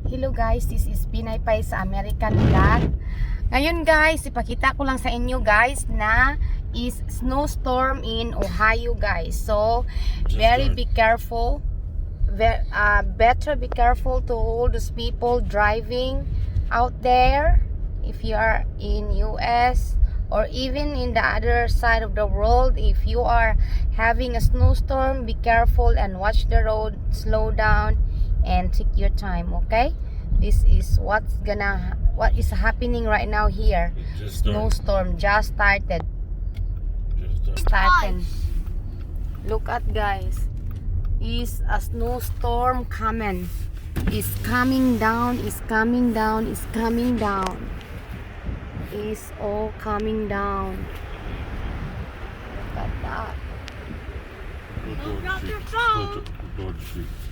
Hello guys, this is Pinaypay sa American Vlog. Ngayon guys, ipakita ko lang sa inyo guys na is snowstorm in Ohio guys. So, very be careful. Better be careful to all those people driving out there. If you are in US or even in the other side of the world, if you are having a snowstorm, be careful and watch the road, slow down and take your time, okay? This is what is happening right now here. Snowstorm just started. Look at guys, is a snowstorm coming. Is coming down. Is coming down. Is coming down. Is all coming down. Look at that.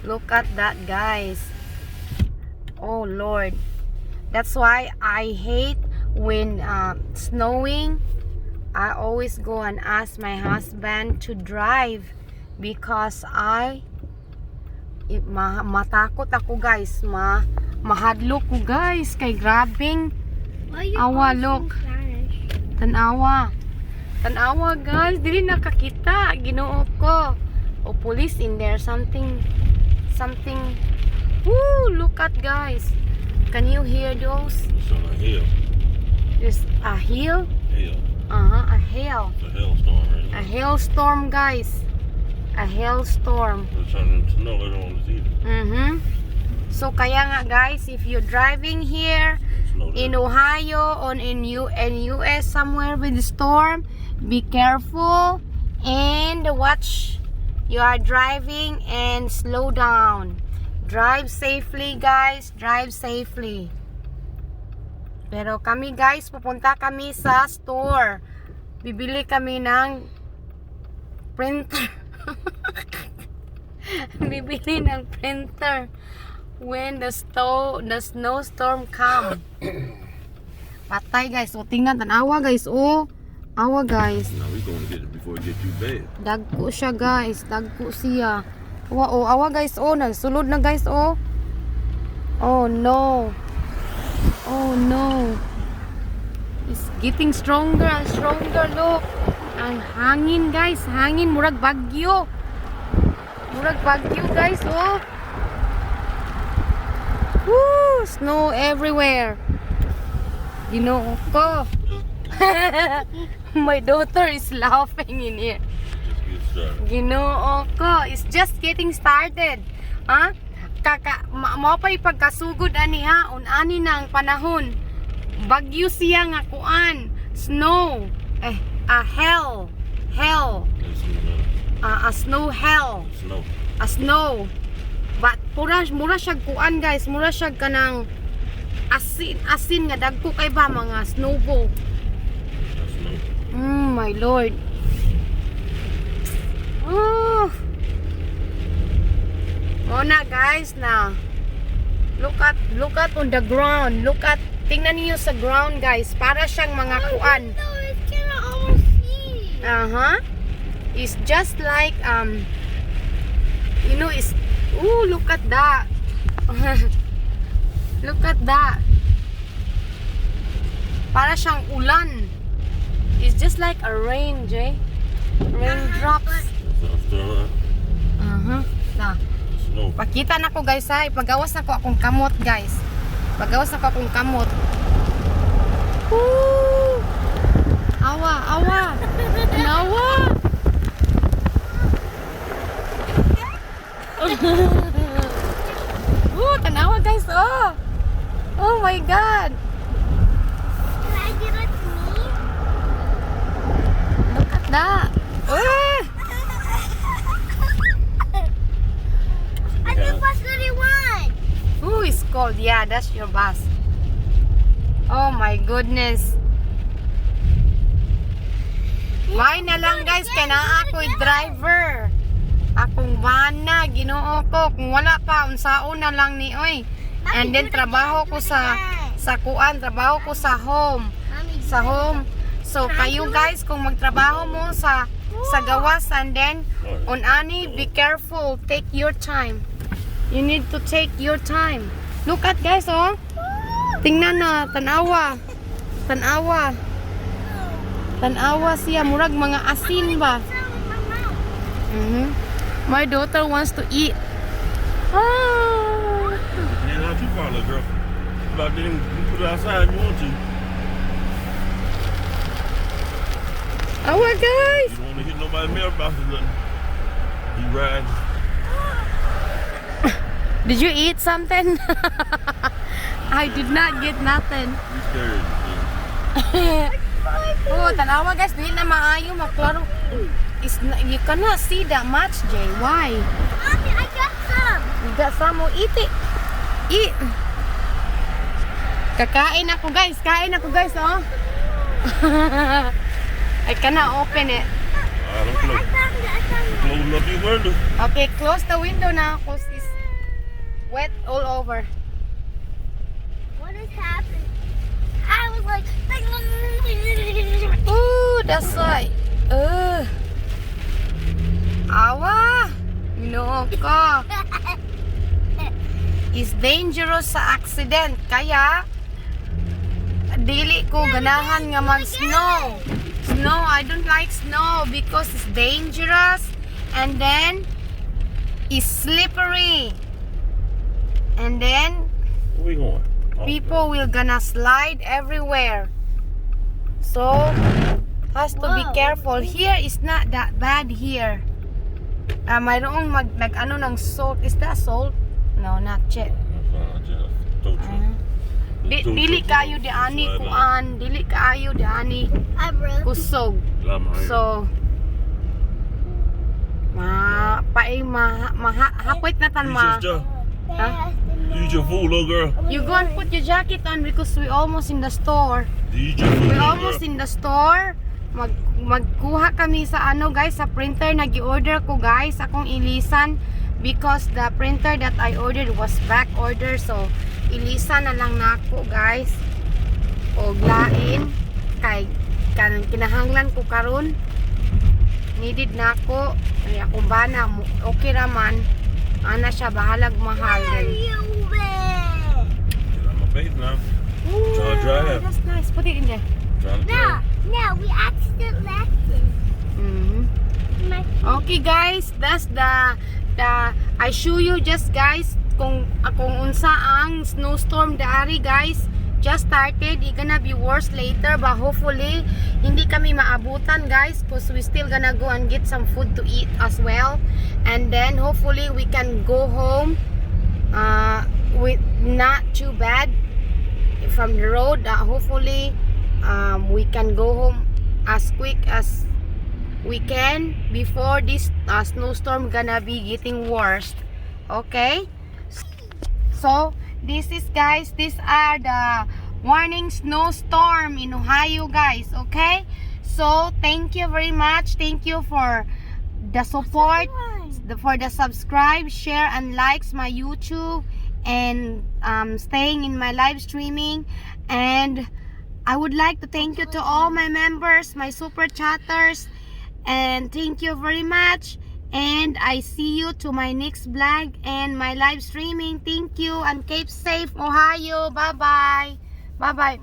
Look at that guys. Oh Lord, that's why I hate when snowing. I always go and ask my husband to drive because matakot ako guys, mahadlok ko guys kay grabing awa. Look, tanawa guys, dili nakakita, Ginoo ko. O police in there, something. Woo, look at guys. Can you hear those? It's on a hill. There's a hill? Hail. A hail. It's a hailstorm right now. A hailstorm guys. A hailstorm. It's turning to snow later on this evening. So kaya nga guys, if you're driving here in Ohio or in US somewhere with the storm, be careful and watch. You are driving and slow down. Drive safely guys, drive safely. Pero kami guys, pupunta kami sa store. Bibili kami ng printer. Bibili ng printer when the snowstorm come. Patay guys, so tingnan, tanawa guys, oh. Awa guys. Now we gonna get it before it get too bad. Dagko siya guys, dagko siya. Awa guys, oh, nagsulod na guys, oh. Oh no. Oh no. It's getting stronger and stronger, look. Ang hangin guys, hangin, murag bagyo. Murag bagyo guys, oh. Woo, snow everywhere. Ginoo ko. My daughter is laughing in here. Ginoo ko, it's just getting started. Ha? Mao pa ipagkasugod ani ha, unani na ang panahon. Bagyo siya nga kuan, snow. A hell. A snow hell. A snow. But mura siya kuan guys, mura siya kanang asin nga dagko kay ba mga snowball. My Lord. Oh. Muna guys na. Look at on the ground. Tingnan niyo sa ground guys. Para siyang mga kuan. It's just like it's look at that. Look at that. Para siyang ulan. It's just like a rain, Jay. Raindrops. Pakita na ko guys ha. Ipagawas na ko akong kamot guys. Woo! Awa. Nawa. Tanawa guys, oh. Oh my God. Can I give it to me? Look at that. I think bus 31. Ooh, it's cold. Yeah, that's your bus. Oh my goodness. Bye na lang guys, kaya na ako'y driver. Akong bana, Ginoo ko. Kung wala pa, unsaon na lang ni oy. And then trabaho ko sa kuan, trabaho ko sa home. So kayo guys, kung magtrabaho mo sa gawas and then on ani, be careful, take your time. You need to take your time. Look at guys, oh. Tingnan na, tanawa. Tanawa. Tanawa siya, murag mga asin ba? My daughter wants to eat. Ah. Yeah, not too far, little girl. About then you put it outside if you want to. Oh my guys. You don't want to hit nobody's mailbox or nothing. He riding. Did you eat something? I did not get nothing. You scared. Oh, tanawa guys, di na maayo maklaro. You cannot see that much, Jay. Why? Mommy, I got some. You got some more. Eat it. Eat. Kakain ako guys. Kain ako guys, oh. I cannot open it. Don't close. I found it. Close up your window. Okay, close the window now because it's wet all over. What is happening? I was like, Ooh, that's why. Awa. No ka. Is dangerous sa accident. Kaya, dili ko ganahan nga mag-snow. Snow, I don't like snow because it's dangerous and then it's slippery. And then Where we going? people will gonna slide everywhere. So, has to be careful. Here is not that bad here. Mayroong nag-ano ng salt. Is that salt? No, not yet. Dili kayo di ani kuan, dili kayo di ani kusog. So hapit na tan ma. Use your food, little girl. You go and put your jacket on because we almost in the store. Use your food, We little almost girl. in the store. Magkuha kami sa ano guys, sa printer na gi-order ko guys, akong ilisan because the printer that I ordered was back order, so ilisan na lang nako guys. Og lain kay kanang kinahanglan ko karon. Needed nako. Ay akong bana okay raman. Ana siya bahalag mahal din. I'm a face now. Try to drive. That's nice. Put it in there. Try to drive. No, we accidentally left it. Okay guys, that's the I show you just guys kung unsa ang snowstorm daari guys. Just started, it's gonna be worse later, but hopefully hindi kami maabutan guys because we still gonna go and get some food to eat as well, and then hopefully we can go home with not too bad from the road. Hopefully we can go home as quick as we can before this snowstorm gonna be getting worse. Okay, so this is guys, these are the warning snowstorm in Ohio guys. Okay, so thank you very much, thank you for the support, for the subscribe, share and likes my YouTube, and staying in my live streaming. And I would like to thank you to all my members, my super chatters, and thank you very much. And I see you to my next vlog and my live streaming. Thank you and keep safe, Ohio. Bye bye. Bye bye.